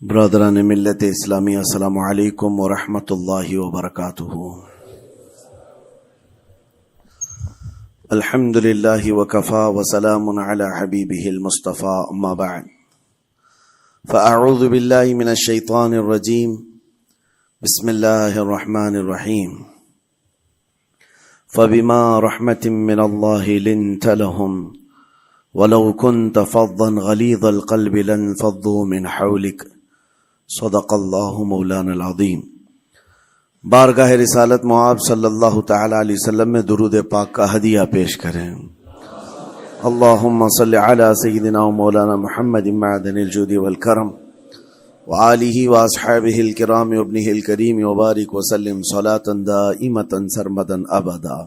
برادران ملت اسلامی، السلام علیکم ورحمۃ اللہ وبرکاتہ۔ الحمد للہ وکفا وسلام علی حبیبہ المصطفى، اما بعد فاعوذ باللہ من الشیطان الرجیم، بسم اللہ الرحمن الرحیم۔ فبما رحمۃ من اللہ لنت لهم ولو كنت فظا غلیظ القلب لانفضوا من حولک، صدق اللہ مولانا العظیم۔ بارگاہ رسالت معاب صلی اللہ تعالی علیہ وسلم میں درود پاک کا ہدیہ پیش کریں۔ اللہم صلی علی سیدنا و مولانا محمد معدن الجود والکرم وآلہ واصحابہ الکرام وابنہ الکریم وبارک وسلم صلاة دائمتا سرمدا ابدا۔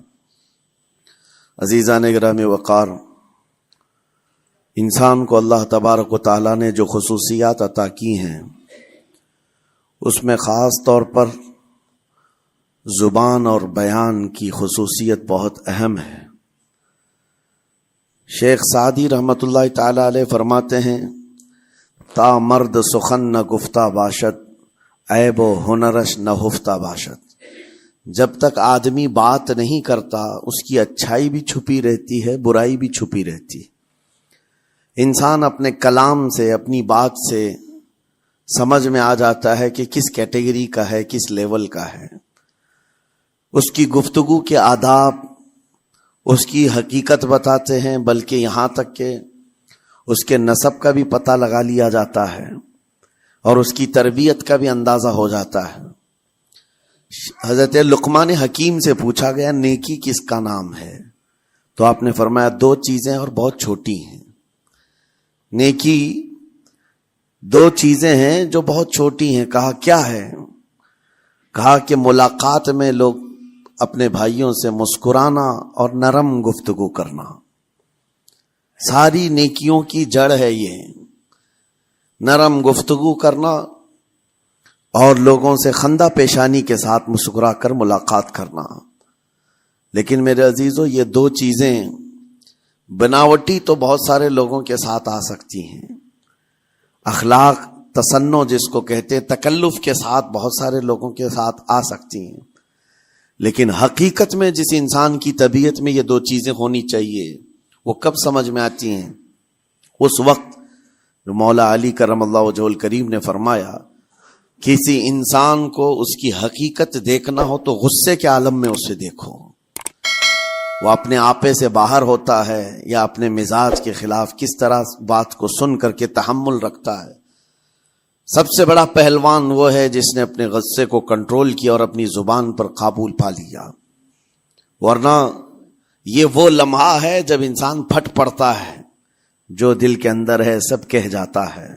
عزیزان گرامی وقار، انسان کو اللہ تبارک و تعالی نے جو خصوصیات عطا کی ہیں، اس میں خاص طور پر زبان اور بیان کی خصوصیت بہت اہم ہے۔ شیخ سعدی رحمۃ اللہ تعالی علیہ فرماتے ہیں، تا مرد سخن نہ گفتہ باشد، عیب و ہنرش نہ ہفتہ باشد۔ جب تک آدمی بات نہیں کرتا، اس کی اچھائی بھی چھپی رہتی ہے، برائی بھی چھپی رہتی ہے۔ انسان اپنے کلام سے، اپنی بات سے سمجھ میں آ جاتا ہے کہ کس کیٹیگری کا ہے، کس لیول کا ہے۔ اس کی گفتگو کے آداب اس کی حقیقت بتاتے ہیں، بلکہ یہاں تک کہ اس کے نسب کا بھی پتہ لگا لیا جاتا ہے اور اس کی تربیت کا بھی اندازہ ہو جاتا ہے۔ حضرت لقمان حکیم سے پوچھا گیا، نیکی کس کا نام ہے؟ تو آپ نے فرمایا، دو چیزیں اور بہت چھوٹی ہیں۔ نیکی دو چیزیں ہیں جو بہت چھوٹی ہیں۔ کہا کیا ہے؟ کہا کہ ملاقات میں لوگ اپنے بھائیوں سے مسکرانا اور نرم گفتگو کرنا۔ ساری نیکیوں کی جڑ ہے یہ، نرم گفتگو کرنا اور لوگوں سے خندہ پیشانی کے ساتھ مسکرا کر ملاقات کرنا۔ لیکن میرے عزیزو، یہ دو چیزیں بناوٹی تو بہت سارے لوگوں کے ساتھ آ سکتی ہیں، اخلاق تصنع جس کو کہتے ہیں، تکلف کے ساتھ بہت سارے لوگوں کے ساتھ آ سکتی ہیں، لیکن حقیقت میں جس انسان کی طبیعت میں یہ دو چیزیں ہونی چاہیے، وہ کب سمجھ میں آتی ہیں؟ اس وقت جو مولا علی کرم اللہ وجہہ الکریم نے فرمایا، کسی انسان کو اس کی حقیقت دیکھنا ہو تو غصے کے عالم میں اسے دیکھو۔ وہ اپنے آپے سے باہر ہوتا ہے یا اپنے مزاج کے خلاف کس طرح بات کو سن کر کے تحمل رکھتا ہے۔ سب سے بڑا پہلوان وہ ہے جس نے اپنے غصے کو کنٹرول کیا اور اپنی زبان پر قابو پا لیا، ورنہ یہ وہ لمحہ ہے جب انسان پھٹ پڑتا ہے، جو دل کے اندر ہے سب کہہ جاتا ہے۔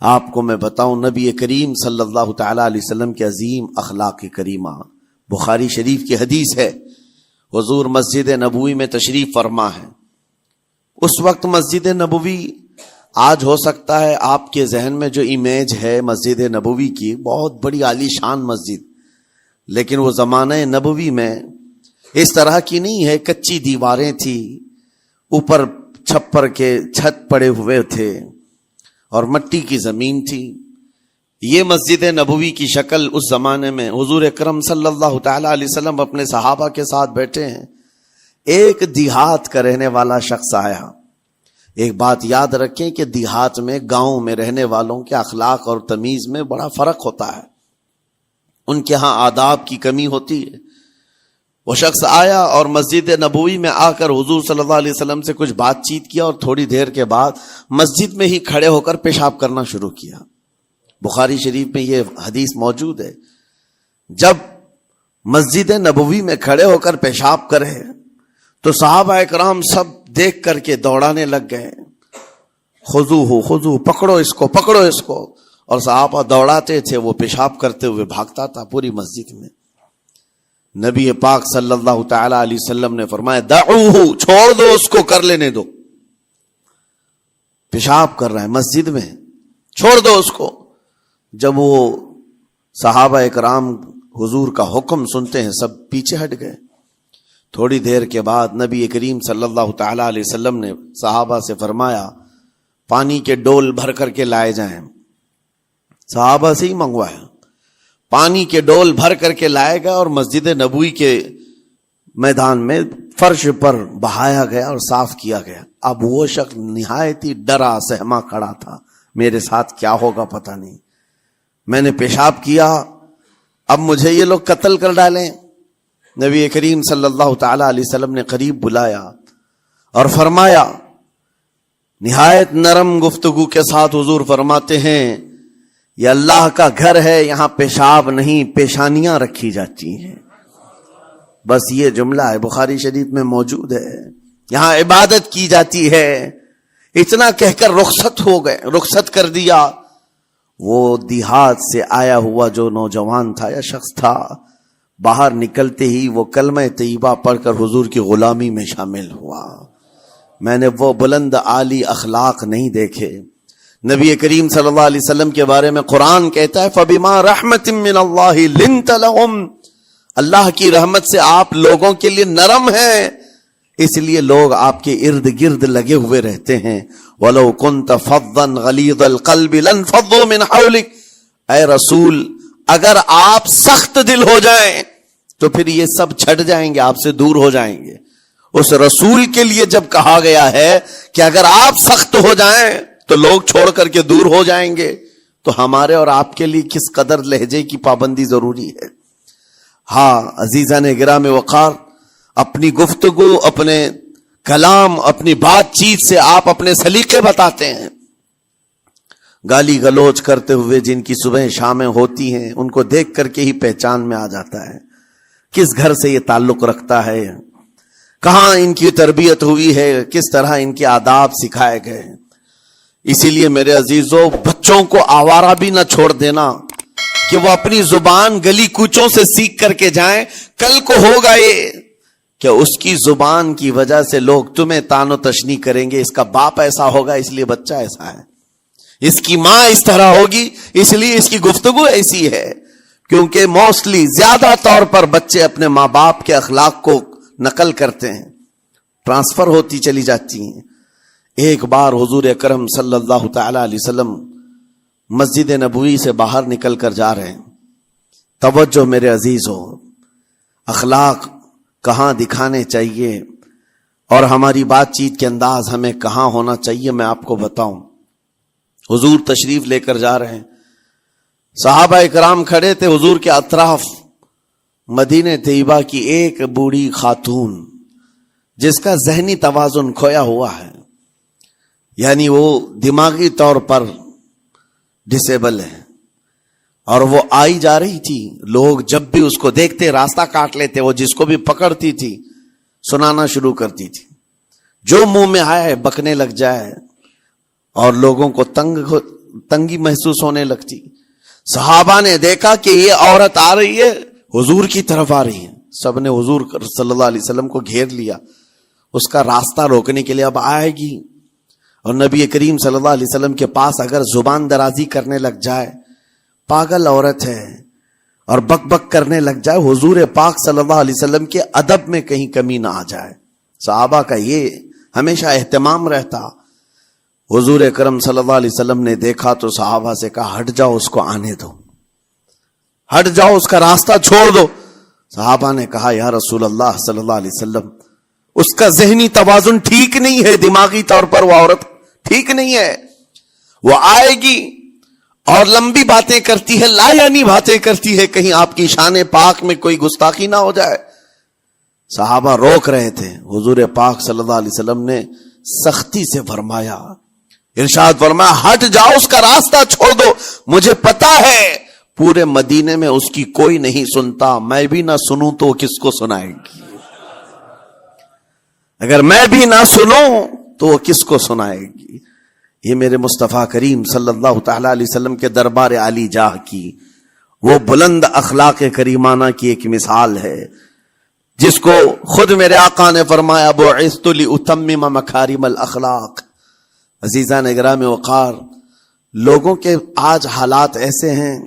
آپ کو میں بتاؤں، نبی کریم صلی اللہ تعالی علیہ وسلم کے عظیم اخلاق کریمہ، بخاری شریف کی حدیث ہے، حضور مسجد نبوی میں تشریف فرما ہے۔ اس وقت مسجد نبوی، آج ہو سکتا ہے آپ کے ذہن میں جو امیج ہے مسجد نبوی کی، بہت بڑی عالی شان مسجد، لیکن وہ زمانہ نبوی میں اس طرح کی نہیں ہے۔ کچی دیواریں تھی، اوپر چھپر کے چھت پڑے ہوئے تھے اور مٹی کی زمین تھی۔ یہ مسجد نبوی کی شکل اس زمانے میں حضور اکرم صلی اللہ تعالی علیہ وسلم اپنے صحابہ کے ساتھ بیٹھے ہیں۔ ایک دیہات کا رہنے والا شخص آیا۔ ایک بات یاد رکھیں کہ دیہات میں، گاؤں میں رہنے والوں کے اخلاق اور تمیز میں بڑا فرق ہوتا ہے، ان کے ہاں آداب کی کمی ہوتی ہے۔ وہ شخص آیا اور مسجد نبوی میں آ کر حضور صلی اللہ علیہ وسلم سے کچھ بات چیت کیا اور تھوڑی دیر کے بعد مسجد میں ہی کھڑے ہو کر پیشاب کرنا شروع کیا۔ بخاری شریف میں یہ حدیث موجود ہے۔ جب مسجد نبوی میں کھڑے ہو کر پیشاب کرے تو صحابہ اکرام سب دیکھ کر کے دوڑانے لگ گئے، خذوہ خذوہ، پکڑو اس کو، پکڑو اس کو، اور صحابہ دوڑاتے تھے، وہ پیشاب کرتے ہوئے بھاگتا تھا پوری مسجد میں۔ نبی پاک صلی اللہ تعالی علیہ وسلم نے فرمایا، دعوہ، چھوڑ دو اس کو، کر لینے دو، پیشاب کر رہا ہے مسجد میں، چھوڑ دو اس کو۔ جب وہ صحابہ اکرام حضور کا حکم سنتے ہیں، سب پیچھے ہٹ گئے۔ تھوڑی دیر کے بعد نبی کریم صلی اللہ تعالی علیہ وسلم نے صحابہ سے فرمایا، پانی کے ڈول بھر کر کے لائے جائیں۔ صحابہ سے ہی منگوایا. پانی کے ڈول بھر کر کے لائے گیا اور مسجد نبوی کے میدان میں فرش پر بہایا گیا اور صاف کیا گیا. اب وہ شخص نہایت ہی ڈرا سہما کھڑا تھا, میرے ساتھ کیا ہوگا پتہ نہیں, میں نے پیشاب کیا, اب مجھے یہ لوگ قتل کر ڈالیں. نبی کریم صلی اللہ تعالی علیہ وسلم نے قریب بلایا اور فرمایا, نہایت نرم گفتگو کے ساتھ حضور فرماتے ہیں, یہ اللہ کا گھر ہے, یہاں پیشاب نہیں پیشانیاں رکھی جاتی ہیں. بس یہ جملہ ہے, بخاری شریف میں موجود ہے, یہاں عبادت کی جاتی ہے. اتنا کہہ کر رخصت ہو گئے, رخصت کر دیا. وہ دیہات سے آیا ہوا جو نوجوان تھا یا شخص تھا, باہر نکلتے ہی وہ کلمہ طیبہ پڑھ کر حضور کی غلامی میں شامل ہوا. میں نے وہ بلند عالی اخلاق نہیں دیکھے. نبی کریم صلی اللہ علیہ وسلم کے بارے میں قرآن کہتا ہے, فَبِمَا رَحْمَةٍ مِّنَ اللَّهِ لِنْتَ لَهُمْ, اللہ کی رحمت سے آپ لوگوں کے لیے نرم ہیں, اس لیے لوگ آپ کے ارد گرد لگے ہوئے رہتے ہیں. وَلَوْ كُنْتَ فَضًّا غَلِيظَ الْقَلْبِ لَانْفَضُّوا مِنْ حَوْلِكَ, اے رسول اگر آپ سخت دل ہو جائیں تو پھر یہ سب چھٹ جائیں گے, آپ سے دور ہو جائیں گے. اس رسول کے لیے جب کہا گیا ہے کہ اگر آپ سخت ہو جائیں تو لوگ چھوڑ کر کے دور ہو جائیں گے, تو ہمارے اور آپ کے لیے کس قدر لہجے کی پابندی ضروری ہے. ہاں عزیزان گرام وقار, اپنی گفتگو, اپنے کلام, اپنی بات چیت سے آپ اپنے سلیقے بتاتے ہیں. گالی گلوچ کرتے ہوئے جن کی صبح شامیں ہوتی ہیں, ان کو دیکھ کر کے ہی پہچان میں آ جاتا ہے کس گھر سے یہ تعلق رکھتا ہے, کہاں ان کی تربیت ہوئی ہے, کس طرح ان کے آداب سکھائے گئے. اسی لیے میرے عزیزوں, بچوں کو آوارہ بھی نہ چھوڑ دینا کہ وہ اپنی زبان گلی کوچوں سے سیکھ کر کے جائیں. کل کو ہوگا یہ کہ اس کی زبان کی وجہ سے لوگ تمہیں تان و تشنی کریں گے, اس کا باپ ایسا ہوگا اس لیے بچہ ایسا ہے, اس کی ماں اس طرح ہوگی اس لیے اس کی گفتگو ایسی ہے. کیونکہ موسٹلی زیادہ طور پر بچے اپنے ماں باپ کے اخلاق کو نقل کرتے ہیں, ٹرانسفر ہوتی چلی جاتی ہیں. ایک بار حضور اکرم صلی اللہ تعالی علیہ وسلم مسجد نبوی سے باہر نکل کر جا رہے ہیں. توجہ میرے عزیزو, اخلاق کہاں دکھانے چاہیے اور ہماری بات چیت کے انداز ہمیں کہاں ہونا چاہیے, میں آپ کو بتاؤں. حضور تشریف لے کر جا رہے ہیں, صحابہ اکرام کھڑے تھے حضور کے اطراف. مدینہ طیبہ کی ایک بوڑھی خاتون جس کا ذہنی توازن کھویا ہوا ہے, یعنی وہ دماغی طور پر ڈسیبل ہے, اور وہ آئی جا رہی تھی. لوگ جب بھی اس کو دیکھتے راستہ کاٹ لیتے, وہ جس کو بھی پکڑتی تھی سنانا شروع کرتی تھی, جو منہ میں آئے بکنے لگ جائے, اور لوگوں کو تنگی محسوس ہونے لگتی. صحابہ نے دیکھا کہ یہ عورت آ رہی ہے, حضور کی طرف آ رہی ہے. سب نے حضور صلی اللہ علیہ وسلم کو گھیر لیا, اس کا راستہ روکنے کے لیے. اب آئے گی اور نبی کریم صلی اللہ علیہ وسلم کے پاس اگر زبان درازی کرنے لگ جائے, پاگل عورت ہے, اور بک بک کرنے لگ جائے, حضور پاک صلی اللہ علیہ وسلم کے ادب میں کہیں کمی نہ آ جائے. صحابہ کا یہ ہمیشہ اہتمام رہتا. حضور اکرم صلی اللہ علیہ وسلم نے دیکھا تو صحابہ سے کہا, ہٹ جاؤ, اس کو آنے دو, ہٹ جاؤ, اس کا راستہ چھوڑ دو. صحابہ نے کہا, یا رسول اللہ صلی اللہ علیہ وسلم, اس کا ذہنی توازن ٹھیک نہیں ہے, دماغی طور پر وہ عورت ٹھیک نہیں ہے. وہ آئے گی اور لمبی باتیں کرتی ہے, لا یعنی باتیں کرتی ہے, کہیں آپ کی شان پاک میں کوئی گستاخی نہ ہو جائے. صحابہ روک رہے تھے. حضور پاک صلی اللہ علیہ وسلم نے سختی سے فرمایا, ارشاد فرمایا, ہٹ جاؤ, اس کا راستہ چھوڑ دو. مجھے پتا ہے پورے مدینے میں اس کی کوئی نہیں سنتا, میں بھی نہ سنوں تو کس کو سنائے گی, اگر میں بھی نہ سنوں تو وہ کس کو سنائے گی. یہ میرے مصطفیٰ کریم صلی اللہ تعالی علیہ وسلم کے دربار عالی جاہ کی وہ بلند اخلاق کریمانہ کی ایک مثال ہے, جس کو خود میرے آقا نے فرمایا, بعثت لأتمم مکارم الاخلاق. عزیزان گرام وقار, لوگوں کے آج حالات ایسے ہیں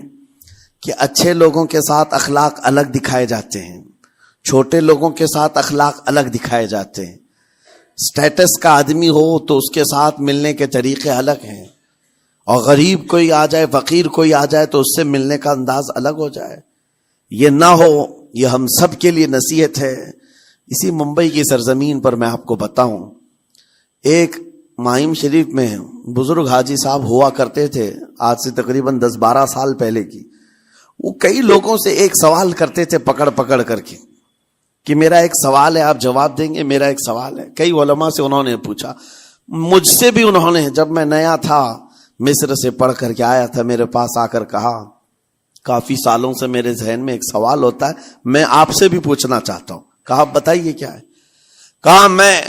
کہ اچھے لوگوں کے ساتھ اخلاق الگ دکھائے جاتے ہیں, چھوٹے لوگوں کے ساتھ اخلاق الگ دکھائے جاتے ہیں. سٹیٹس کا آدمی ہو تو اس کے ساتھ ملنے کے طریقے الگ ہیں, اور غریب کوئی آ جائے، فقیر کوئی آ جائے تو اس سے ملنے کا انداز الگ ہو جائے. یہ نہ ہو، یہ ہم سب کے لیے نصیحت ہے. اسی ممبئی کی سرزمین پر میں آپ کو بتاؤں، ایک ماہم شریف میں بزرگ حاجی صاحب ہوا کرتے تھے، آج سے تقریباً 10-12 سال پہلے کی. وہ کئی لوگوں سے ایک سوال کرتے تھے پکڑ پکڑ کر کے کہ میرا ایک سوال ہے، آپ جواب دیں گے، میرا ایک سوال ہے. کئی علماء سے انہوں نے پوچھا، مجھ سے بھی انہوں نے، جب میں نیا تھا مصر سے پڑھ کر کے آیا تھا، میرے پاس آ کر کہا کافی سالوں سے میرے ذہن میں ایک سوال ہوتا ہے، میں آپ سے بھی پوچھنا چاہتا ہوں. کہا بتائیے کیا ہے. کہا میں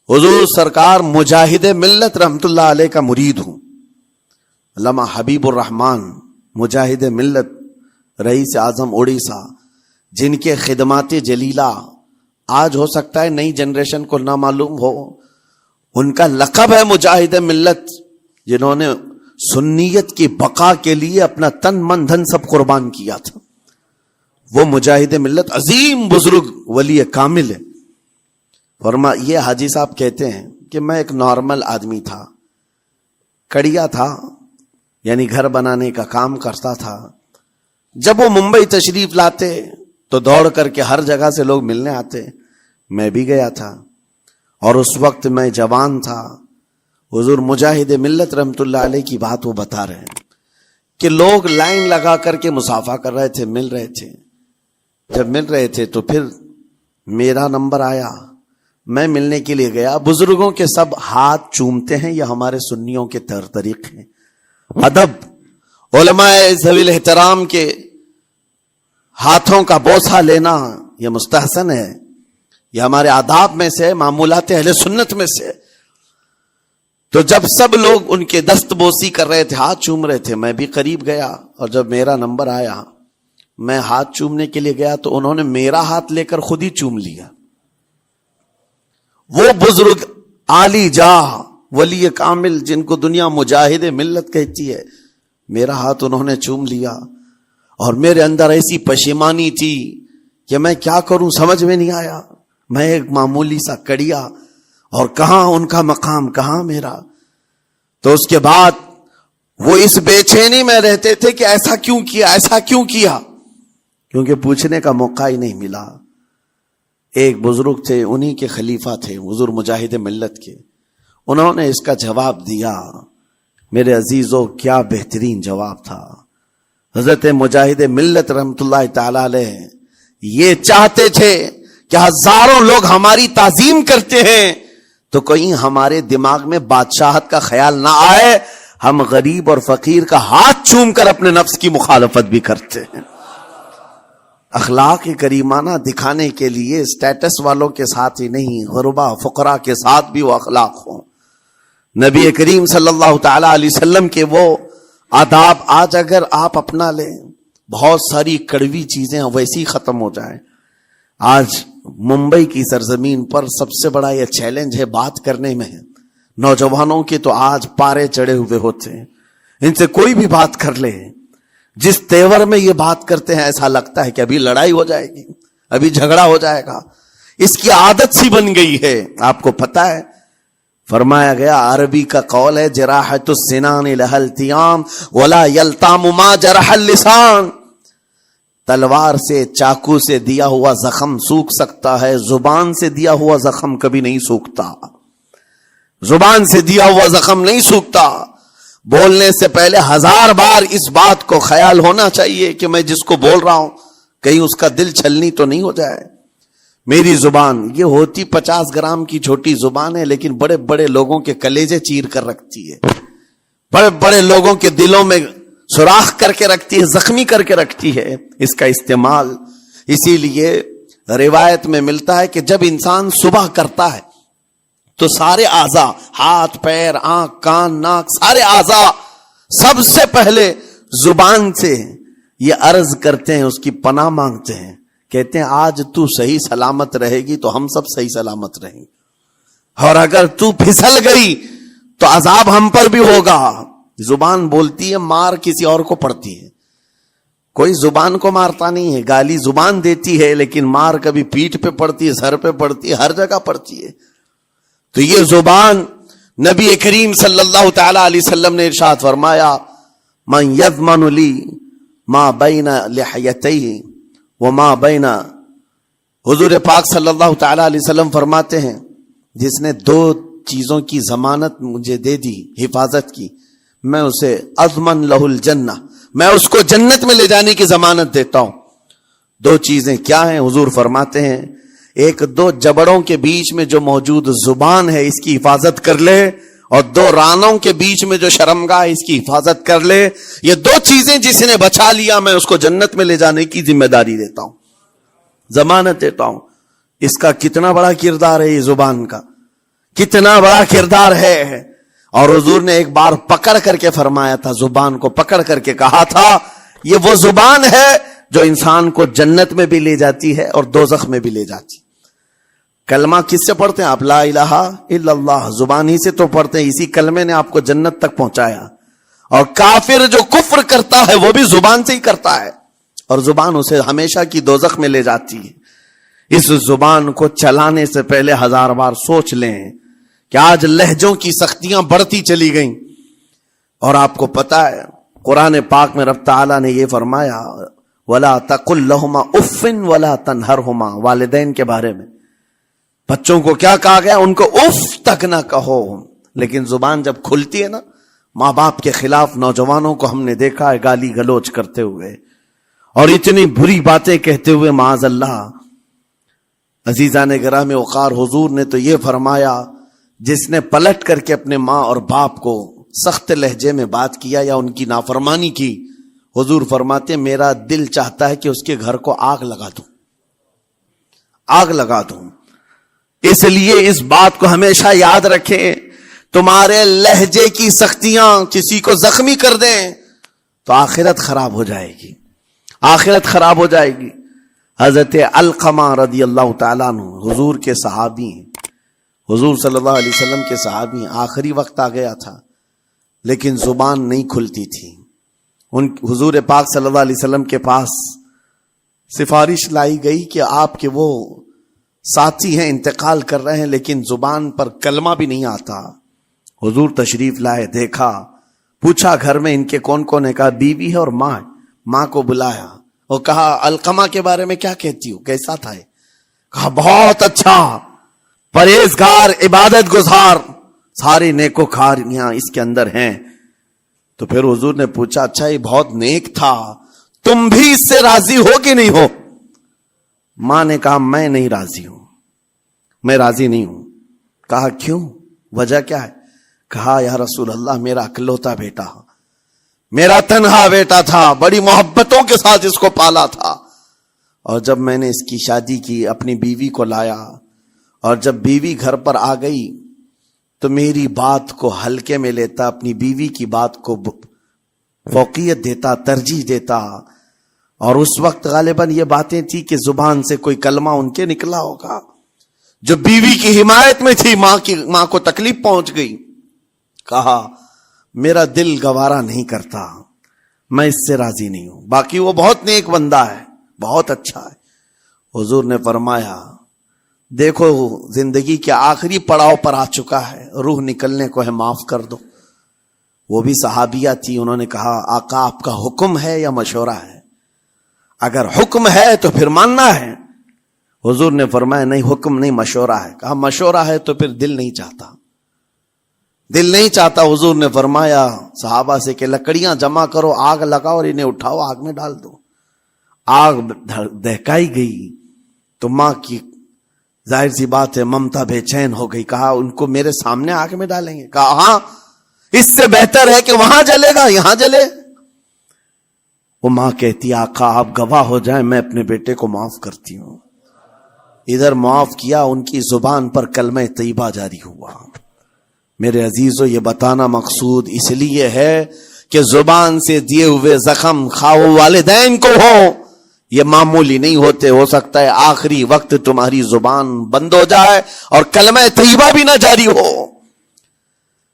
حضور سرکار مجاہد ملت رحمت اللہ علیہ کا مرید ہوں. علامہ حبیب الرحمان مجاہد ملت، رئیس اعظم اڑیسہ، جن کے خدمات جلیلہ آج ہو سکتا ہے نئی جنریشن کو نہ معلوم ہو، ان کا لقب ہے مجاہد ملت، جنہوں نے سنیت کی بقا کے لیے اپنا تن من دھن سب قربان کیا تھا. وہ مجاہد ملت عظیم بزرگ ولی کامل ہے. فرما یہ حاجی صاحب کہتے ہیں کہ میں ایک نارمل آدمی تھا، کڑیا تھا، یعنی گھر بنانے کا کام کرتا تھا. جب وہ ممبئی تشریف لاتے تو دوڑ کر کے ہر جگہ سے لوگ ملنے آتے، میں بھی گیا تھا. اور اس وقت میں جوان تھا. حضور مجاہد ملت رحمت اللہ علیہ کی بات وہ بتا رہے ہیں کہ لوگ لائن لگا کر کے مصافحہ کر رہے تھے، مل رہے تھے. جب مل رہے تھے تو پھر میرا نمبر آیا، میں ملنے کے لیے گیا. بزرگوں کے سب ہاتھ چومتے ہیں، یہ ہمارے سنیوں کے طور طریقے ہیں. ادب، علماء ذوی الاحترام کے ہاتھوں کا بوسہ لینا یہ مستحسن ہے، یہ ہمارے آداب میں سے، معمولات اہل سنت میں سے. تو جب سب لوگ ان کے دست بوسی کر رہے تھے، ہاتھ چوم رہے تھے، میں بھی قریب گیا. اور جب میرا نمبر آیا، میں ہاتھ چومنے کے لیے گیا تو انہوں نے میرا ہاتھ لے کر خود ہی چوم لیا. وہ بزرگ عالی جاہ ولی کامل جن کو دنیا مجاہد ملت کہتی ہے، میرا ہاتھ انہوں نے چوم لیا. اور میرے اندر ایسی پشیمانی تھی کہ میں کیا کروں، سمجھ میں نہیں آیا. میں ایک معمولی سا کڑیا، اور کہاں ان کا مقام، کہاں میرا. تو اس کے بعد وہ اس بے چینی میں رہتے تھے کہ ایسا کیوں کیا، ایسا کیوں کیا، کیونکہ پوچھنے کا موقع ہی نہیں ملا. ایک بزرگ تھے، انہی کے خلیفہ تھے حضور مجاہد ملت کے، انہوں نے اس کا جواب دیا. میرے عزیزوں کیا بہترین جواب تھا. حضرت مجاہد ملت رحمت اللہ تعالی علیہ یہ چاہتے تھے کہ ہزاروں لوگ ہماری تعظیم کرتے ہیں تو کہیں ہمارے دماغ میں بادشاہت کا خیال نہ آئے، ہم غریب اور فقیر کا ہاتھ چوم کر اپنے نفس کی مخالفت بھی کرتے ہیں. اخلاق کریمانہ دکھانے کے لیے اسٹیٹس والوں کے ساتھ ہی نہیں، غربا فقراء کے ساتھ بھی وہ اخلاق ہوں. نبی کریم صلی اللہ تعالی علیہ وسلم کے وہ آداب آج اگر آپ اپنا لیں، بہت ساری کڑوی چیزیں ویسی ختم ہو جائیں. آج ممبئی کی سرزمین پر سب سے بڑا یہ چیلنج ہے بات کرنے میں. نوجوانوں کے تو آج پارے چڑھے ہوئے ہوتے ہیں، ان سے کوئی بھی بات کر لے، جس تیور میں یہ بات کرتے ہیں ایسا لگتا ہے کہ ابھی لڑائی ہو جائے گی، ابھی جھگڑا ہو جائے گا. اس کی عادت سی بن گئی ہے. آپ کو پتا ہے فرمایا گیا، عربی کا قول ہے، جراحت السنان لها التیام ولا یلتام ما جرح اللسان. تلوار سے، چاقو سے دیا ہوا زخم سوکھ سکتا ہے، زبان سے دیا ہوا زخم کبھی نہیں سوکھتا. زبان سے دیا ہوا زخم نہیں سوکھتا. بولنے سے پہلے 1000 بار اس بات کو خیال ہونا چاہیے کہ میں جس کو بول رہا ہوں کہیں اس کا دل چھلنی تو نہیں ہو جائے. میری زبان یہ ہوتی 50 گرام کی چھوٹی زبان ہے، لیکن بڑے بڑے لوگوں کے کلیجے چیر کر رکھتی ہے، بڑے بڑے لوگوں کے دلوں میں سوراخ کر کے رکھتی ہے، زخمی کر کے رکھتی ہے اس کا استعمال. اسی لیے روایت میں ملتا ہے کہ جب انسان صبح کرتا ہے تو سارے اعضاء، ہاتھ پیر آنکھ کان ناک، سارے اعضاء سب سے پہلے زبان سے یہ عرض کرتے ہیں، اس کی پناہ مانگتے ہیں، کہتے ہیں آج تو صحیح سلامت رہے گی تو ہم سب صحیح سلامت رہیں گے، اور اگر تو پھسل گئی تو عذاب ہم پر بھی ہوگا. زبان بولتی ہے، مار کسی اور کو پڑتی ہے، کوئی زبان کو مارتا نہیں ہے. گالی زبان دیتی ہے لیکن مار کبھی پیٹھ پہ پڑتی ہے، سر پہ پڑتی ہے، ہر جگہ پڑتی ہے. تو یہ زبان نبی کریم صلی اللہ تعالی علیہ وسلم نے ارشاد فرمایا من یضمن لی ما بین لحیتیہ وما بین، حضور پاک صلی اللہ تعالی علیہ وسلم فرماتے ہیں جس نے دو چیزوں کی ضمانت مجھے دے دی، حفاظت کی، میں اسے اضمن لہ الجنہ، میں اس کو جنت میں لے جانے کی ضمانت دیتا ہوں۔ دو چیزیں کیا ہیں؟ حضور فرماتے ہیں ایک دو جبڑوں کے بیچ میں جو موجود زبان ہے اس کی حفاظت کر لے، اور دو رانوں کے بیچ میں جو شرمگاہ اس کی حفاظت کر لے، یہ دو چیزیں جس نے بچا لیا میں اس کو جنت میں لے جانے کی ذمہ داری دیتا ہوں، ضمانت دیتا ہوں۔ اس کا کتنا بڑا کردار ہے، یہ زبان کا کتنا بڑا کردار ہے۔ اور حضور نے ایک بار پکڑ کر کے فرمایا تھا، زبان کو پکڑ کر کے کہا تھا یہ وہ زبان ہے جو انسان کو جنت میں بھی لے جاتی ہے اور دوزخ میں بھی لے جاتی۔ کلمہ کس سے پڑھتے ہیں آپ؟ لا الہ الا اللہ، زبان ہی سے تو پڑھتے ہیں، اسی کلمے نے آپ کو جنت تک پہنچایا۔ اور کافر جو کفر کرتا ہے وہ بھی زبان سے ہی کرتا ہے، اور زبان اسے ہمیشہ کی دوزخ میں لے جاتی ہے۔ اس زبان کو چلانے سے پہلے 1000 بار سوچ لیں کہ آج لہجوں کی سختیاں بڑھتی چلی گئیں، اور آپ کو پتا ہے قرآن پاک میں رب تعالیٰ نے یہ فرمایا وَلَا تَقُلْ لَهُمَا اُفٍّ وَلَا تَنْهَرْهُمَا، والدین کے بارے میں بچوں کو کیا کہا گیا؟ ان کو اف تک نہ کہو۔ لیکن زبان جب کھلتی ہے نا، ماں باپ کے خلاف نوجوانوں کو ہم نے دیکھا ہے گالی گلوچ کرتے ہوئے اور اتنی بری باتیں کہتے ہوئے، معاذ اللہ۔ عزیزان گرام وقار، حضور نے تو یہ فرمایا جس نے پلٹ کر کے اپنے ماں اور باپ کو سخت لہجے میں بات کیا یا ان کی نافرمانی کی، حضور فرماتے میرا دل چاہتا ہے کہ اس کے گھر کو آگ لگا دوں، آگ لگا دوں۔ اس لیے اس بات کو ہمیشہ یاد رکھیں، تمہارے لہجے کی سختیاں کسی کو زخمی کر دیں تو آخرت خراب ہو جائے گی، آخرت خراب ہو جائے گی۔ حضرت علقمہ رضی اللہ تعالیٰ عنہ حضور کے صحابی ہیں، حضور صلی اللہ علیہ وسلم کے صحابی ہیں، آخری وقت آ گیا تھا لیکن زبان نہیں کھلتی تھی۔ ان حضور پاک صلی اللہ علیہ وسلم کے پاس سفارش لائی گئی کہ آپ کے وہ ساتھی ہیں انتقال کر رہے ہیں لیکن زبان پر کلمہ بھی نہیں آتا۔ حضور تشریف لائے، دیکھا، پوچھا گھر میں ان کے کون کون ہے؟ کہا بیوی ہے اور ماں ہے۔ ماں کو بلایا اور کہا علقمہ کے بارے میں کیا کہتی ہو، کیسا تھا؟ کہا بہت اچھا، پرہیزگار، عبادت گزار، ساری نیکوکاریاں اس کے اندر ہیں۔ تو پھر حضور نے پوچھا اچھا یہ بہت نیک تھا، تم بھی اس سے راضی ہو کہ نہیں ہو؟ ماں نے کہا میں نہیں راضی ہوں، میں راضی نہیں ہوں۔ کہا کیوں، وجہ کیا ہے؟ کہا یا رسول اللہ میرا اکلوتا بیٹا، میرا تنہا بیٹا تھا، بڑی محبتوں کے ساتھ اس کو پالا تھا، اور جب میں نے اس کی شادی کی اپنی بیوی کو لایا، اور جب بیوی گھر پر آ گئی تو میری بات کو ہلکے میں لیتا، اپنی بیوی کی بات کو فوقیت دیتا، ترجیح دیتا۔ اور اس وقت غالباً یہ باتیں تھی کہ زبان سے کوئی کلمہ ان کے نکلا ہوگا جو بیوی کی حمایت میں تھی، ماں کو تکلیف پہنچ گئی۔ کہا میرا دل گوارا نہیں کرتا، میں اس سے راضی نہیں ہوں، باقی وہ بہت نیک بندہ ہے، بہت اچھا ہے۔ حضور نے فرمایا دیکھو زندگی کے آخری پڑاؤ پر آ چکا ہے، روح نکلنے کو ہے، معاف کر دو۔ وہ بھی صحابیہ تھی، انہوں نے کہا آقا آپ کا حکم ہے یا مشورہ ہے؟ اگر حکم ہے تو پھر ماننا ہے۔ حضور نے فرمایا نہیں، حکم نہیں، مشورہ ہے۔ کہا مشورہ ہے تو پھر دل نہیں چاہتا، دل نہیں چاہتا۔ حضور نے فرمایا صحابہ سے کہ لکڑیاں جمع کرو، آگ لگاؤ اور انہیں اٹھاؤ، آگ میں ڈال دو۔ آگ دہکائی گئی تو ماں کی ظاہر سی بات ہے ممتا بے چین ہو گئی۔ کہا ان کو میرے سامنے آگ میں ڈالیں گے؟ کہا ہاں، اس سے بہتر ہے کہ وہاں جلے گا، یہاں جلے۔ وہ ماں کہتی آقا آپ گواہ ہو جائیں، میں اپنے بیٹے کو معاف کرتی ہوں۔ ادھر معاف کیا، ان کی زبان پر کلمہ طیبہ جاری ہوا۔ میرے عزیزو یہ بتانا مقصود اس لیے ہے کہ زبان سے دیے ہوئے زخم خواہ والدین کو ہو، یہ معمولی نہیں ہوتے۔ ہو سکتا ہے آخری وقت تمہاری زبان بند ہو جائے اور کلمہ طیبہ بھی نہ جاری ہو،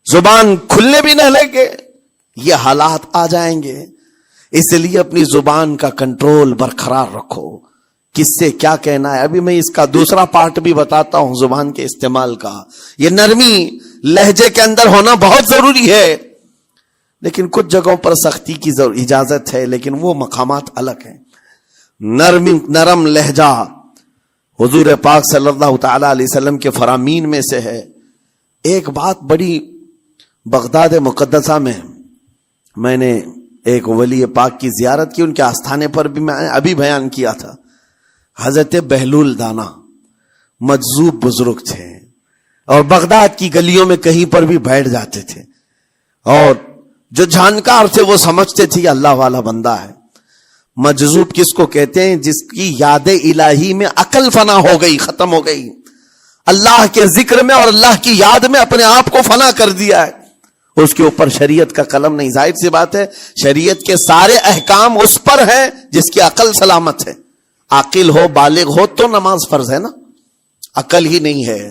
زبان کھلنے بھی نہ لگے، یہ حالات آ جائیں گے۔ اس لیے اپنی زبان کا کنٹرول برقرار رکھو، کس سے کیا کہنا ہے۔ ابھی میں اس کا دوسرا پارٹ بھی بتاتا ہوں زبان کے استعمال کا۔ یہ نرمی لہجے کے اندر ہونا بہت ضروری ہے، لیکن کچھ جگہوں پر سختی کی اجازت ہے، لیکن وہ مقامات الگ ہیں۔ نرم لہجہ حضور پاک صلی اللہ تعالی علیہ وسلم کے فرامین میں سے ہے۔ ایک بات بڑی بغداد مقدسہ میں نے ایک ولی پاک کی زیارت کی، ان کے آستانے پر بھی میں ابھی بیان کیا تھا۔ حضرت بہلول دانا مجذوب بزرگ تھے، اور بغداد کی گلیوں میں کہیں پر بھی بیٹھ جاتے تھے، اور جو جانکار تھے وہ سمجھتے تھے کہ اللہ والا بندہ ہے۔ مجذوب کس کو کہتے ہیں؟ جس کی یاد الہی میں عقل فنا ہو گئی، ختم ہو گئی، اللہ کے ذکر میں اور اللہ کی یاد میں اپنے آپ کو فنا کر دیا ہے، اس کے اوپر شریعت کا قلم نہیں۔ ظاہر سی بات ہے شریعت کے سارے احکام اس پر ہیں جس کی عقل سلامت ہے۔ عاقل ہو، بالغ ہو تو نماز فرض ہے نا، عقل ہی نہیں ہے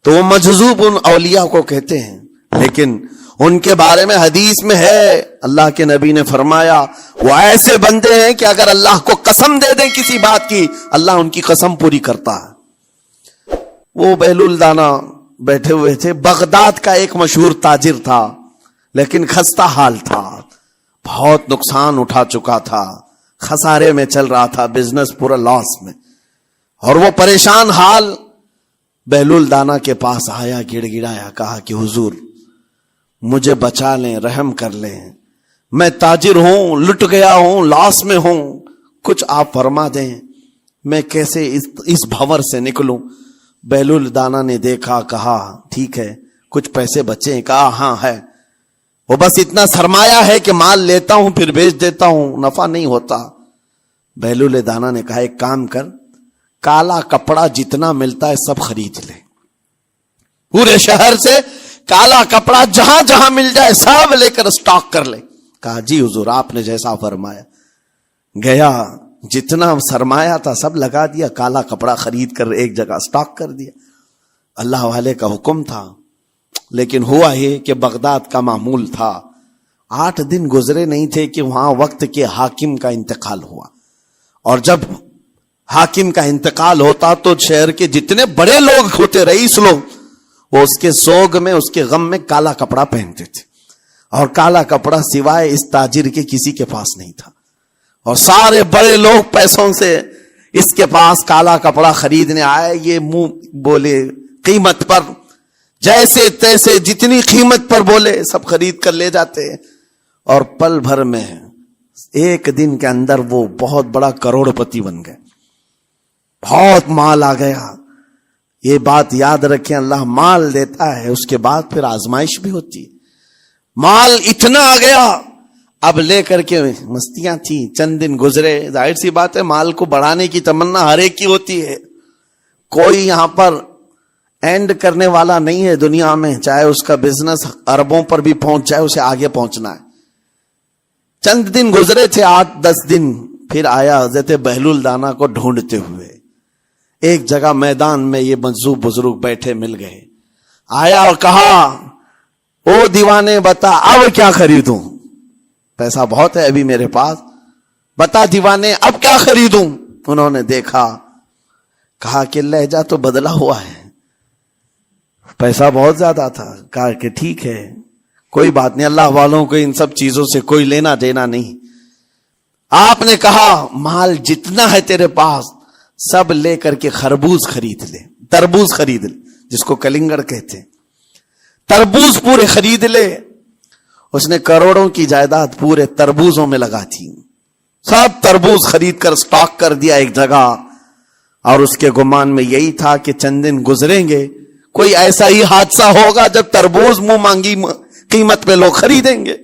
تو وہ مجذوب ان اولیاء کو کہتے ہیں۔ لیکن ان کے بارے میں حدیث میں ہے، اللہ کے نبی نے فرمایا وہ ایسے بندے ہیں کہ اگر اللہ کو قسم دے دیں کسی بات کی، اللہ ان کی قسم پوری کرتا ہے۔ وہ بہلول دانا بیٹھے ہوئے تھے، بغداد کا ایک مشہور تاجر تھا، لیکن خستہ حال تھا، بہت نقصان اٹھا چکا تھا، خسارے میں چل رہا تھا، بزنس پورا لاس میں، اور وہ پریشان حال بہلول دانا کے پاس آیا، گڑ گڑایا، کہا کہ حضور مجھے بچا لیں، رحم کر لیں، میں تاجر ہوں، لٹ گیا ہوں، لاس میں ہوں، کچھ آپ فرما دیں، میں کیسے اس بھور سے نکلوں؟ بہلول دانا نے دیکھا، کہا ٹھیک ہے، کچھ پیسے بچے ہیں؟ کہا ہاں ہے، وہ بس اتنا سرمایہ ہے کہ مال لیتا ہوں پھر بیچ دیتا ہوں، نفع نہیں ہوتا۔ بہلول دانا نے کہا ایک کام کر، کالا کپڑا جتنا ملتا ہے سب خرید لے، پورے شہر سے کالا کپڑا جہاں جہاں مل جائے سب لے کر اسٹاک کر لے۔ کہا جی حضور آپ نے جیسا فرمایا۔ گیا، جتنا سرمایہ تھا سب لگا دیا، کالا کپڑا خرید کر ایک جگہ اسٹاک کر دیا۔ اللہ والے کا حکم تھا، لیکن ہوا یہ کہ بغداد کا معمول تھا، 8 دن گزرے نہیں تھے کہ وہاں وقت کے حاکم کا انتقال ہوا، اور جب حاکم کا انتقال ہوتا تو شہر کے جتنے بڑے لوگ ہوتے، رئیس لوگ، وہ اس کے سوگ میں، اس کے غم میں کالا کپڑا پہنتے تھے، اور کالا کپڑا سوائے اس تاجر کے کسی کے پاس نہیں تھا، اور سارے بڑے لوگ پیسوں سے اس کے پاس کالا کپڑا خریدنے آئے، یہ منہ بولے قیمت پر، جیسے تیسے جتنی قیمت پر بولے سب خرید کر لے جاتے، اور پل بھر میں ایک دن کے اندر وہ بہت بڑا کروڑ پتی بن گئے، بہت مال آ گیا۔ یہ بات یاد رکھیں، اللہ مال دیتا ہے، اس کے بعد پھر آزمائش بھی ہوتی ہے۔ مال اتنا آ گیا، اب لے کر کے مستیاں تھیں، چند دن گزرے، ظاہر سی بات ہے مال کو بڑھانے کی تمنا ہر ایک کی ہوتی ہے، کوئی یہاں پر اینڈ کرنے والا نہیں ہے دنیا میں، چاہے اس کا بزنس اربوں پر بھی پہنچ جائے، اسے آگے پہنچنا ہے۔ چند دن گزرے تھے، 8-10 دن، پھر آیا حضرت بہلول دانا کو ڈھونڈتے ہوئے، ایک جگہ میدان میں یہ مجذوب بزرگ بیٹھے مل گئے، آیا اور کہا او دیوانے بتا اب کیا خریدوں؟ پیسہ بہت ہے ابھی میرے پاس، بتا دیوانے اب کیا خریدوں؟ انہوں نے دیکھا، کہا کہ لہجہ تو بدلا ہوا ہے، پیسہ بہت زیادہ تھا۔ کہا کہ ٹھیک ہے کوئی بات نہیں، اللہ والوں کو ان سب چیزوں سے کوئی لینا دینا نہیں۔ آپ نے کہا مال جتنا ہے تیرے پاس سب لے کر کے خربوز خرید لے، تربوز خرید لے، جس کو کلنگڑ کہتے ہیں، تربوز پورے خرید لے۔ اس نے کروڑوں کی جائیداد پورے تربوزوں میں لگا تھی، سب تربوز خرید کر سٹاک کر دیا ایک جگہ، اور اس کے گمان میں یہی تھا کہ چند دن گزریں گے، کوئی ایسا ہی حادثہ ہوگا جب تربوز منہ مانگی قیمت پہ لوگ خریدیں گے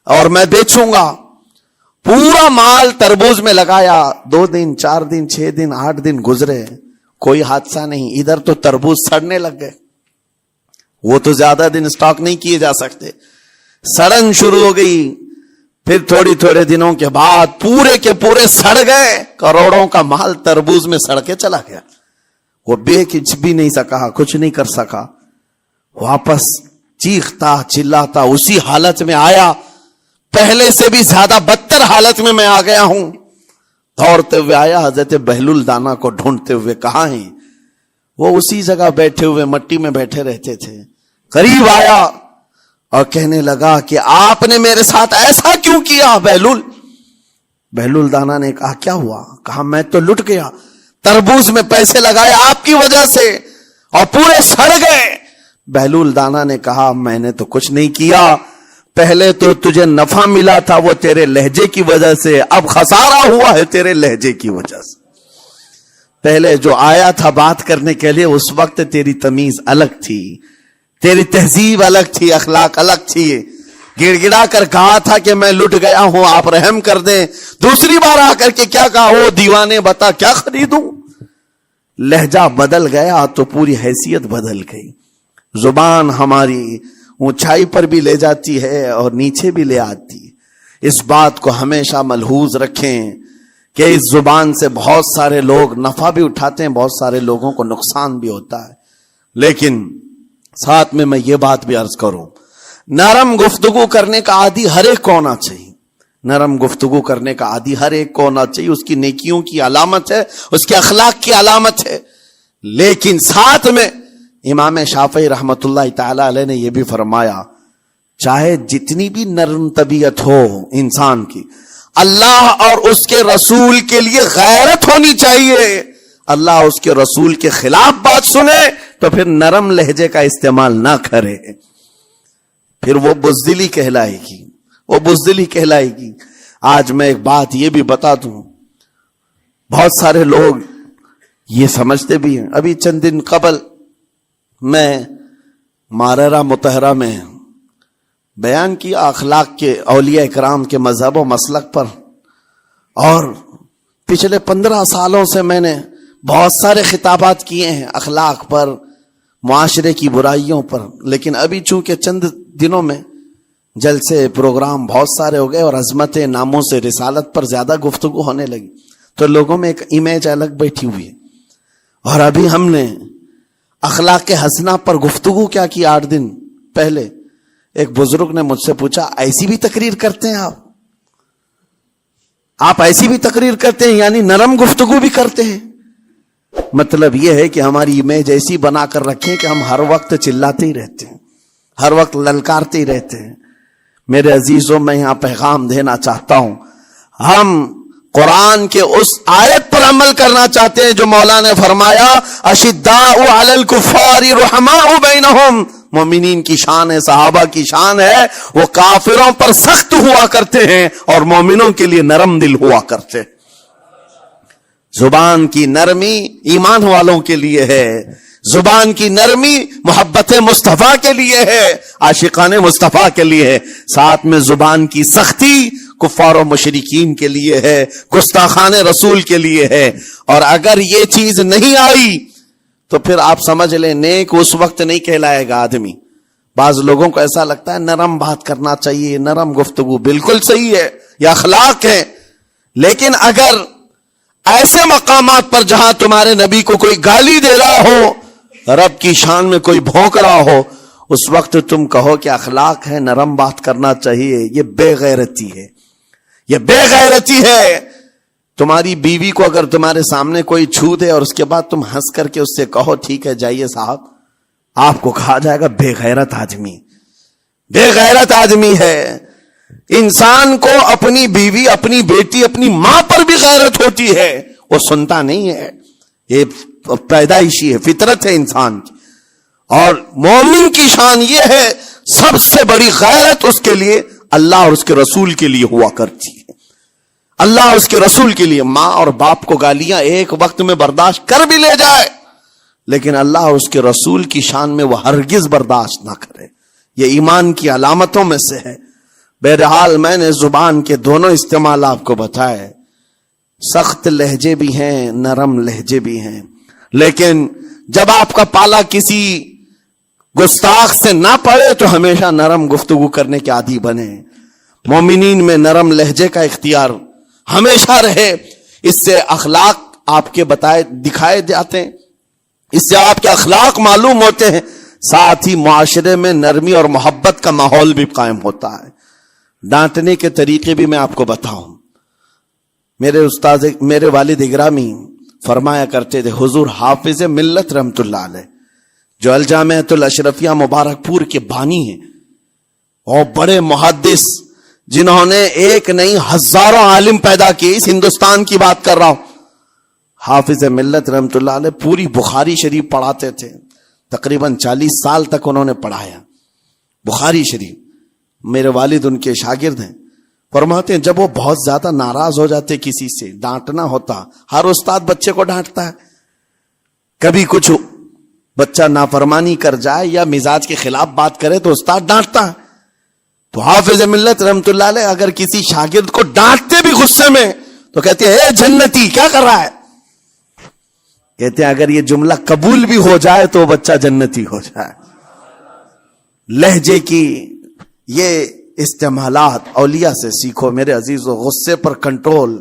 اور میں بیچوں گا۔ پورا مال تربوز میں لگایا، 2 دن 4 دن 6 دن 8 دن گزرے، کوئی حادثہ نہیں۔ ادھر تو تربوز سڑنے لگ گئے، وہ تو زیادہ دن سٹاک نہیں کیے جا سکتے، سڑن شروع ہو گئی۔ پھر تھوڑے دنوں کے بعد پورے کے پورے سڑ گئے، کروڑوں کا مال تربوز میں سڑ کے چلا گیا۔ وہ کچھ بھی نہیں سکا، کچھ نہیں کر سکا، واپس چیختا چلاتا اسی حالت میں آیا، پہلے سے بھی زیادہ بدتر حالت میں آ گیا ہوں۔ دوڑتے ہوئے آیا، حضرت بہلول دانا کو ڈھونڈتے ہوئے، کہاں ہیں؟ وہ اسی جگہ بیٹھے ہوئے مٹی میں بیٹھے رہتے تھے۔ قریب آیا اور کہنے لگا کہ آپ نے میرے ساتھ ایسا کیوں کیا بہلول؟ بہلول دانا نے کہا کیا ہوا؟ کہا میں تو لٹ گیا، تربوز میں پیسے لگائے آپ کی وجہ سے اور پورے سڑ گئے۔ بہلول دانا نے کہا میں نے تو کچھ نہیں کیا، پہلے تو تجھے نفع ملا تھا وہ تیرے لہجے کی وجہ سے، اب خسارہ ہوا ہے تیرے لہجے کی وجہ سے۔ پہلے جو آیا تھا بات کرنے کے لیے اس وقت تیری تمیز الگ تھی، تیری تہذیب الگ تھی، اخلاق الگ تھی، گڑ گڑا کر کہا تھا کہ میں لٹ گیا ہوں آپ رحم کر دیں۔ دوسری بار آ کر کے کیا کہا؟ او دیوانے بتا کیا خریدوں؟ لہجہ بدل گیا تو پوری حیثیت بدل گئی۔ زبان ہماری اونچائی پر بھی لے جاتی ہے اور نیچے بھی لے آتی ہے۔ اس بات کو ہمیشہ ملحوظ رکھیں کہ اس زبان سے بہت سارے لوگ نفع بھی اٹھاتے ہیں، بہت سارے لوگوں کو نقصان بھی ہوتا ہے۔ لیکن ساتھ میں یہ بات بھی عرض کروں، نرم گفتگو کرنے کا عادی ہر ایک کو ہونا چاہیے، نرم گفتگو کرنے کا عادی ہر ایک کو ہونا چاہیے، اس کی نیکیوں کی علامت ہے، اس کے اخلاق کی علامت ہے۔ لیکن ساتھ میں امام شافعی رحمت اللہ تعالی علیہ نے یہ بھی فرمایا، چاہے جتنی بھی نرم طبیعت ہو انسان کی، اللہ اور اس کے رسول کے لیے غیرت ہونی چاہیے۔ اللہ اس کے رسول کے خلاف بات سنے تو پھر نرم لہجے کا استعمال نہ کرے، پھر وہ بزدلی کہلائے گی، وہ بزدلی کہلائے گی۔ آج میں ایک بات یہ بھی بتا دوں، بہت سارے لوگ یہ سمجھتے بھی ہیں۔ ابھی چند دن قبل میں ماررہ متحرہ میں بیان کیا اخلاق کے اولیاء اکرام کے مذہب و مسلک پر، اور پچھلے 15 سالوں سے میں نے بہت سارے خطابات کیے ہیں اخلاق پر، معاشرے کی برائیوں پر، لیکن ابھی چونکہ چند دنوں میں جلسے پروگرام بہت سارے ہو گئے اور عظمت ناموں سے رسالت پر زیادہ گفتگو ہونے لگی تو لوگوں میں ایک امیج الگ بیٹھی ہوئی ہے۔ اور ابھی ہم نے اخلاق حسنہ پر گفتگو کیا کی 8 دن پہلے ایک بزرگ نے مجھ سے پوچھا ایسی بھی تقریر کرتے ہیں آپ ایسی بھی تقریر کرتے ہیں، یعنی نرم گفتگو بھی کرتے ہیں؟ مطلب یہ ہے کہ ہماری امیج ایسی بنا کر رکھیں کہ ہم ہر وقت چلاتے ہی رہتے ہیں، ہر وقت للکارتے ہی رہتے ہیں۔ میرے عزیزوں میں یہاں پیغام دینا چاہتا ہوں، ہم قرآن کے اس آیت پر عمل کرنا چاہتے ہیں جو مولا نے فرمایا اشداء علی الکفار رحماء بینہم، مومنین کی شان ہے، صحابہ کی شان ہے، وہ کافروں پر سخت ہوا کرتے ہیں اور مومنوں کے لیے نرم دل ہوا کرتے ہیں۔ زبان کی نرمی ایمان والوں کے لیے ہے، زبان کی نرمی محبت مصطفیٰ کے لیے ہے، عاشقان مصطفیٰ کے لیے ہے، ساتھ میں زبان کی سختی کفار و مشرکین کے لیے ہے، گستاخان رسول کے لیے ہے۔ اور اگر یہ چیز نہیں آئی تو پھر آپ سمجھ لیں نیک اس وقت نہیں کہلائے گا آدمی۔ بعض لوگوں کو ایسا لگتا ہے نرم بات کرنا چاہیے، نرم گفتگو، بالکل صحیح ہے، یہ اخلاق ہے، لیکن اگر ایسے مقامات پر جہاں تمہارے نبی کو کوئی گالی دے رہا ہو، رب کی شان میں کوئی بھونک رہا ہو، اس وقت تم کہو کہ اخلاق ہے، نرم بات کرنا چاہیے، یہ بے غیرتی ہے، یہ بے غیرتی ہے۔ تمہاری بیوی کو اگر تمہارے سامنے کوئی چھو دے اور اس کے بعد تم ہنس کر کے اس سے کہو ٹھیک ہے جائیے صاحب، آپ کو کہا جائے گا بے غیرت آدمی، بے غیرت آدمی ہے۔ انسان کو اپنی بیوی، اپنی بیٹی، اپنی ماں پر بھی غیرت ہوتی ہے، وہ سنتا نہیں ہے، یہ پیدائشی ہے، فطرت ہے انسان کی۔ اور مومن کی شان یہ ہے سب سے بڑی غیرت اس کے لیے اللہ اور اس کے رسول کے لیے ہوا کرتی ہے، اللہ اور اس کے رسول کے لیے۔ ماں اور باپ کو گالیاں ایک وقت میں برداشت کر بھی لے جائے، لیکن اللہ اور اس کے رسول کی شان میں وہ ہرگز برداشت نہ کرے، یہ ایمان کی علامتوں میں سے ہے۔ بہرحال میں نے زبان کے دونوں استعمال آپ کو بتائے، سخت لہجے بھی ہیں، نرم لہجے بھی ہیں، لیکن جب آپ کا پالا کسی گستاخ سے نہ پڑے تو ہمیشہ نرم گفتگو کرنے کے عادی بنے۔ مومنین میں نرم لہجے کا اختیار ہمیشہ رہے، اس سے اخلاق آپ کے بتائے دکھائے جاتے ہیں، اس سے آپ کے اخلاق معلوم ہوتے ہیں، ساتھ ہی معاشرے میں نرمی اور محبت کا ماحول بھی قائم ہوتا ہے۔ ڈانٹنے کے طریقے بھی میں آپ کو بتاؤں، میرے والد اگرامی فرمایا کرتے تھے، حضور حافظ ملت رحمت اللہ علیہ جو الجامعۃ الاشرفیہ مبارک پور کے بانی ہیں اور بڑے محدث، جنہوں نے ایک نہیں ہزاروں عالم پیدا کیے. اس ہندوستان کی بات کر رہا ہوں. حافظ ملت رحمت اللہ علیہ پوری بخاری شریف پڑھاتے تھے. تقریباً 40 سال تک انہوں نے پڑھایا بخاری شریف. میرے والد ان کے شاگرد ہیں. فرماتے ہیں جب وہ بہت زیادہ ناراض ہو جاتے کسی سے، ڈانٹنا ہوتا، ہر استاد بچے کو ڈانٹتا ہے، کبھی کچھ بچہ نافرمانی کر جائے یا مزاج کے خلاف بات کرے تو استاد ڈانٹتا ہے. تو حافظ ملت رحمت اللہ علیہ اگر کسی شاگرد کو ڈانٹتے بھی غصے میں تو کہتے ہیں اے جنتی کیا کر رہا ہے. کہتے ہیں اگر یہ جملہ قبول بھی ہو جائے تو بچہ جنتی ہو جائے. لہجے کی یہ استعمالات اولیاء سے سیکھو میرے عزیزو. غصے پر کنٹرول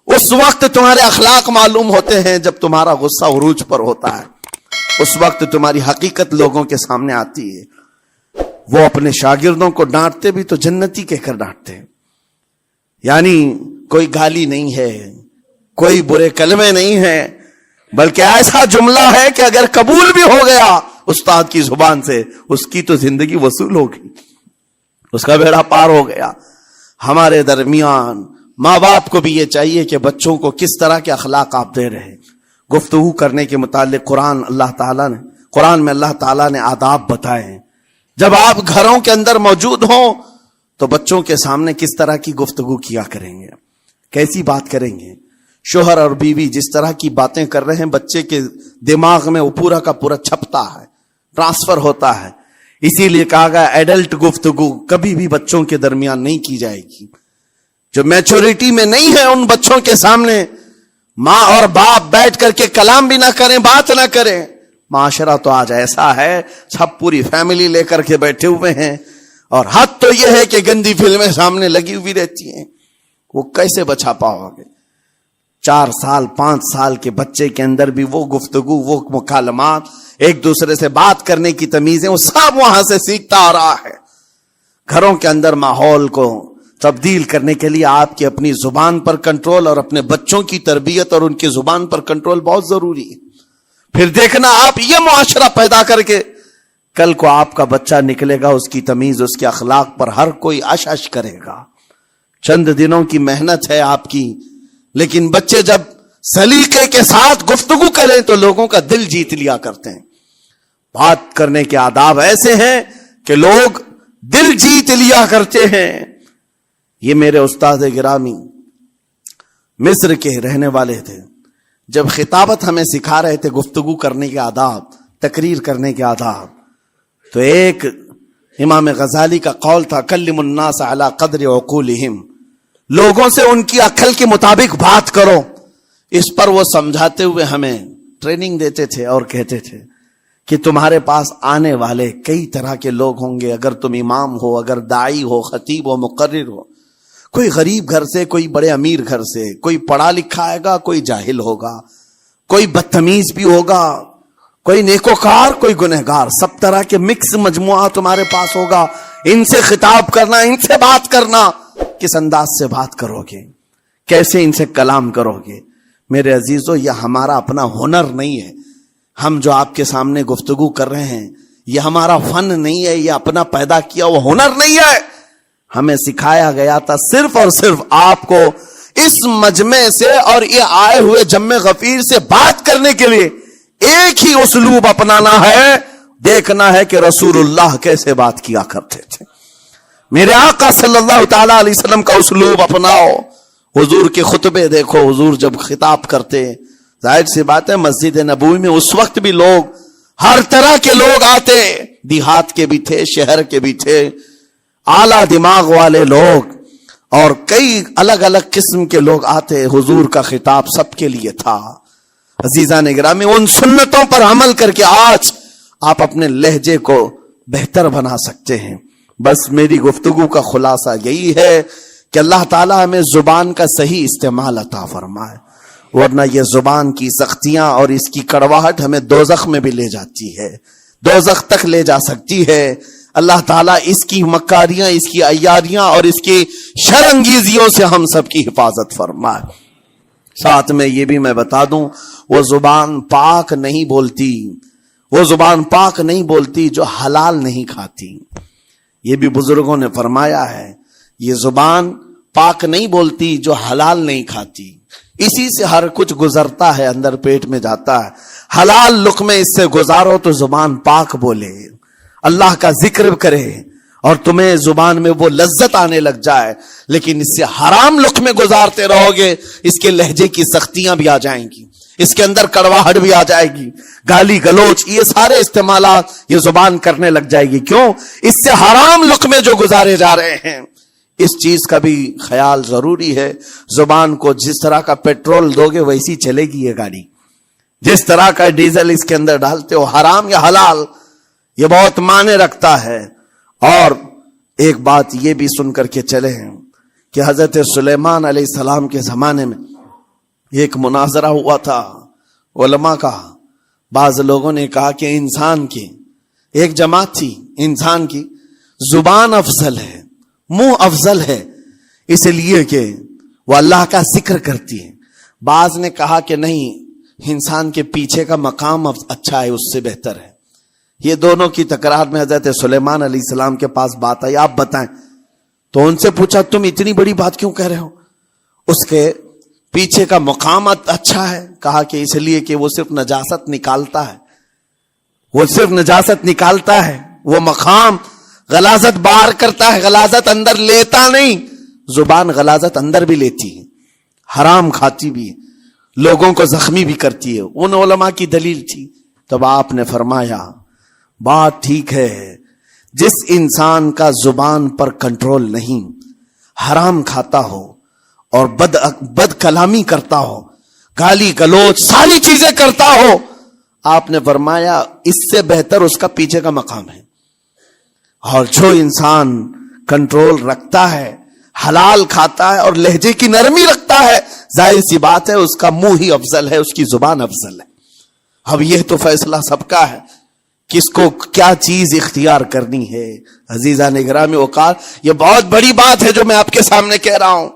اس وقت تمہارے اخلاق معلوم ہوتے ہیں جب تمہارا غصہ عروج پر ہوتا ہے. اس وقت تمہاری حقیقت لوگوں کے سامنے آتی ہے. وہ اپنے شاگردوں کو ڈانٹتے بھی تو جنتی کہہ کر ڈانٹتے ہیں. یعنی کوئی گالی نہیں ہے، کوئی برے کلمے نہیں ہیں، بلکہ ایسا جملہ ہے کہ اگر قبول بھی ہو گیا استاد کی زبان سے، اس کی تو زندگی وصول ہوگی، اس کا بیڑا پار ہو گیا. ہمارے درمیان ماں باپ کو بھی یہ چاہیے کہ بچوں کو کس طرح کے اخلاق آپ دے رہے. گفتگو کرنے کے متعلق قرآن میں اللہ تعالیٰ نے آداب بتائے ہیں. جب آپ گھروں کے اندر موجود ہوں تو بچوں کے سامنے کس طرح کی گفتگو کیا کریں گے، کیسی بات کریں گے. شوہر اور بیوی جس طرح کی باتیں کر رہے ہیں بچے کے دماغ میں وہ پورا کا پورا چھپتا ہے، ٹرانسفر ہوتا ہے. اسی لیے کہا گیا ایڈلٹ گفتگو کبھی بھی بچوں کے درمیان نہیں کی جائے گی. جو میچورٹی میں نہیں ہے ان بچوں کے سامنے ماں اور باپ بیٹھ کر کے کلام بھی نہ کریں، بات نہ کریں. معاشرہ تو آج ایسا ہے سب پوری فیملی لے کر کے بیٹھے ہوئے ہیں، اور حد تو یہ ہے کہ گندی فلمیں سامنے لگی ہوئی رہتی ہیں. وہ کیسے بچا پاؤ گے؟ 4 سال 5 سال کے بچے کے اندر بھی وہ گفتگو، وہ مکالمات، ایک دوسرے سے بات کرنے کی تمیزیں، وہ سب وہاں سے سیکھتا آ رہا ہے. گھروں کے اندر ماحول کو تبدیل کرنے کے لیے آپ کی اپنی زبان پر کنٹرول اور اپنے بچوں کی تربیت اور ان کی زبان پر کنٹرول بہت ضروری ہے. پھر دیکھنا آپ یہ معاشرہ پیدا کر کے کل کو آپ کا بچہ نکلے گا، اس کی تمیز، اس کے اخلاق پر ہر کوئی اش اش کرے گا. چند دنوں کی محنت ہے آپ کی، لیکن بچے جب سلیقے کے ساتھ گفتگو کریں تو لوگوں کا دل جیت لیا کرتے ہیں. بات کرنے کے آداب ایسے ہیں کہ لوگ دل جیت لیا کرتے ہیں. یہ میرے استاد گرامی مصر کے رہنے والے تھے. جب خطابت ہمیں سکھا رہے تھے گفتگو کرنے کے آداب، تقریر کرنے کے آداب، تو ایک امام غزالی کا قول تھا کلم الناس علی قدر عقولہم، لوگوں سے ان کی عقل کے مطابق بات کرو. اس پر وہ سمجھاتے ہوئے ہمیں ٹریننگ دیتے تھے اور کہتے تھے کہ تمہارے پاس آنے والے کئی طرح کے لوگ ہوں گے. اگر تم امام ہو، اگر داعی ہو، خطیب ہو، مقرر ہو، کوئی غریب گھر سے، کوئی بڑے امیر گھر سے، کوئی پڑھا لکھا آئے گا، کوئی جاہل ہوگا، کوئی بدتمیز بھی ہوگا، کوئی نیکوکار، کوئی گنہگار، سب طرح کے مکس مجموعہ تمہارے پاس ہوگا. ان سے خطاب کرنا، ان سے بات کرنا، کس انداز سے بات کرو گے، کیسے ان سے کلام کرو گے. میرے عزیزو یہ ہمارا اپنا ہنر نہیں ہے. ہم جو آپ کے سامنے گفتگو کر رہے ہیں یہ ہمارا فن نہیں ہے، یہ اپنا پیدا کیا وہ ہنر نہیں ہے. ہمیں سکھایا گیا تھا صرف اور صرف آپ کو اس مجمع سے اور یہ آئے ہوئے جمع غفیر سے بات کرنے کے لیے ایک ہی اسلوب اپنانا ہے. دیکھنا ہے کہ رسول اللہ کیسے بات کیا کرتے تھے. میرے آقا صلی اللہ تعالی علیہ وسلم کا اسلوب اپناؤ. حضور کے خطبے دیکھو، حضور جب خطاب کرتے، ظاہر سی بات ہے مسجد نبوی میں اس وقت بھی لوگ، ہر طرح کے لوگ آتے، دیہات کے بھی تھے، شہر کے بھی تھے، اعلیٰ دماغ والے لوگ اور کئی الگ الگ قسم کے لوگ آتے. حضور کا خطاب سب کے لیے تھا. عزیزان گرامی، ان سنتوں پر عمل کر کے آج آپ اپنے لہجے کو بہتر بنا سکتے ہیں. بس میری گفتگو کا خلاصہ یہی ہے کہ اللہ تعالیٰ ہمیں زبان کا صحیح استعمال عطا فرمائے، ورنہ یہ زبان کی سختیاں اور اس کی کڑواہٹ ہمیں دوزخ میں بھی لے جاتی ہے، دوزخ تک لے جا سکتی ہے. اللہ تعالیٰ اس کی مکاریاں، اس کی عیاریاں اور اس کی شرانگیزیوں سے ہم سب کی حفاظت فرمائے. ساتھ میں یہ بھی میں بتا دوں، وہ زبان پاک نہیں بولتی، وہ زبان پاک نہیں بولتی جو حلال نہیں کھاتی. یہ بھی بزرگوں نے فرمایا ہے, یہ زبان پاک نہیں بولتی جو حلال نہیں کھاتی. اسی سے ہر کچھ گزرتا ہے, اندر پیٹ میں جاتا ہے. حلال لقمے اس سے گزارو تو زبان پاک بولے, اللہ کا ذکر کرے اور تمہیں زبان میں وہ لذت آنے لگ جائے. لیکن اس سے حرام لقمے گزارتے رہو گے, اس کے لہجے کی سختیاں بھی آ جائیں گی, اس کے اندر کڑواہٹ بھی آ جائے گی, گالی گلوچ, یہ سارے استعمالات یہ زبان کرنے لگ جائے گی. کیوں؟ اس سے حرام لقمے جو گزارے جا رہے ہیں. اس چیز کا بھی خیال ضروری ہے. زبان کو جس طرح کا پیٹرول دو گے ویسی چلے گی یہ گاڑی. جس طرح کا ڈیزل اس کے اندر ڈالتے ہو, حرام یا حلال, یہ بہت معنی رکھتا ہے. اور ایک بات یہ بھی سن کر کے چلے ہیں کہ حضرت سلیمان علیہ السلام کے زمانے میں ایک مناظرہ ہوا تھا علماء کا. بعض لوگوں نے کہا کہ انسان کی ایک جماعت تھی, انسان کی زبان افضل ہے, منہ افضل ہے, اس لیے کہ وہ اللہ کا ذکر کرتی ہے. بعض نے کہا کہ نہیں, انسان کے پیچھے کا مقام اچھا ہے, اس سے بہتر ہے. یہ دونوں کی تکرار میں حضرت سلیمان علیہ السلام کے پاس بات آئی, آپ بتائیں. تو ان سے پوچھا تم اتنی بڑی بات کیوں کہہ رہے ہو؟ اس کے پیچھے کا مقام اچھا ہے. کہا کہ اس لیے کہ وہ صرف نجاست نکالتا ہے, وہ صرف نجاست نکالتا ہے, وہ مقام غلاظت باہر کرتا ہے, غلاظت اندر لیتا نہیں. زبان غلاظت اندر بھی لیتی ہے, حرام کھاتی بھی ہے, لوگوں کو زخمی بھی کرتی ہے. ان علماء کی دلیل تھی. تب آپ نے فرمایا بات ٹھیک ہے, جس انسان کا زبان پر کنٹرول نہیں, حرام کھاتا ہو اور بد کلامی کرتا ہو, گالی گلوچ ساری چیزیں کرتا ہو, آپ نے فرمایا اس سے بہتر اس کا پیچھے کا مقام ہے. اور جو انسان کنٹرول رکھتا ہے, حلال کھاتا ہے اور لہجے کی نرمی رکھتا ہے, ظاہر سی بات ہے اس کا منہ ہی افضل ہے, اس کی زبان افضل ہے. اب یہ تو فیصلہ سب کا ہے, کس کو کیا چیز اختیار کرنی ہے. عزیزان گرامی اوقات, یہ بہت بڑی بات ہے جو میں آپ کے سامنے کہہ رہا ہوں.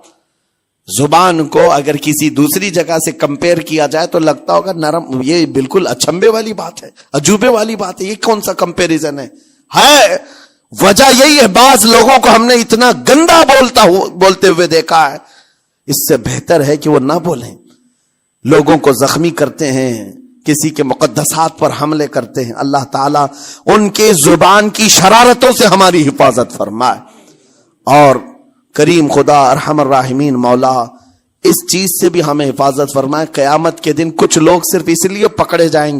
زبان کو اگر کسی دوسری جگہ سے کمپیئر کیا جائے تو لگتا ہوگا نرم, یہ بالکل اچنبے والی بات ہے, عجوبے والی بات ہے, یہ کون سا کمپیریزن ہے. وجہ یہی ہے, بعض لوگوں کو ہم نے اتنا گندا بولتے ہوئے دیکھا ہے, اس سے بہتر ہے کہ وہ نہ بولیں. لوگوں کو زخمی کرتے ہیں, کسی کے مقدسات پر حملے کرتے ہیں. اللہ تعالیٰ ان کے زبان کی شرارتوں سے ہماری حفاظت فرمائے. اور کریم خدا ارحم الراحمین مولا اس چیز سے بھی ہمیں حفاظت فرمائے. قیامت کے دن کچھ لوگ صرف اس لیے پکڑے جائیں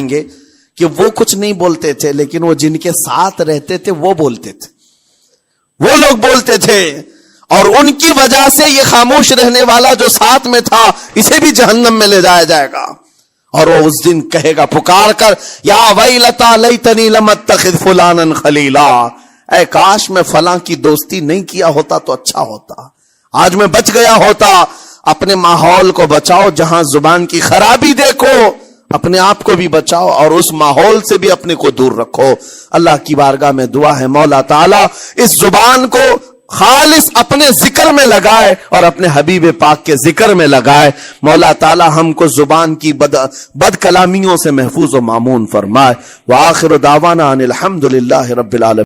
گے کہ وہ کچھ نہیں بولتے تھے, لیکن وہ جن کے ساتھ رہتے تھے وہ بولتے تھے, وہ لوگ بولتے تھے, اور ان کی وجہ سے یہ خاموش رہنے والا جو ساتھ میں تھا اسے بھی جہنم میں لے جایا جائے گا. اور وہ اس دن کہے گا پکار کر, یا ویلتا لیتنی لم اتخذ فلانا خلیلا, اے کاش میں فلاں کی دوستی نہیں کیا ہوتا تو اچھا ہوتا, آج میں بچ گیا ہوتا. اپنے ماحول کو بچاؤ, جہاں زبان کی خرابی دیکھو اپنے آپ کو بھی بچاؤ اور اس ماحول سے بھی اپنے کو دور رکھو. اللہ کی بارگاہ میں دعا ہے مولا تعالیٰ اس زبان کو خالص اپنے ذکر میں لگائے اور اپنے حبیب پاک کے ذکر میں لگائے. مولا تعالیٰ ہم کو زبان کی بد کلامیوں سے محفوظ و مامون فرمائے. وآخر دعوانا ان الحمد للہ رب العالمین.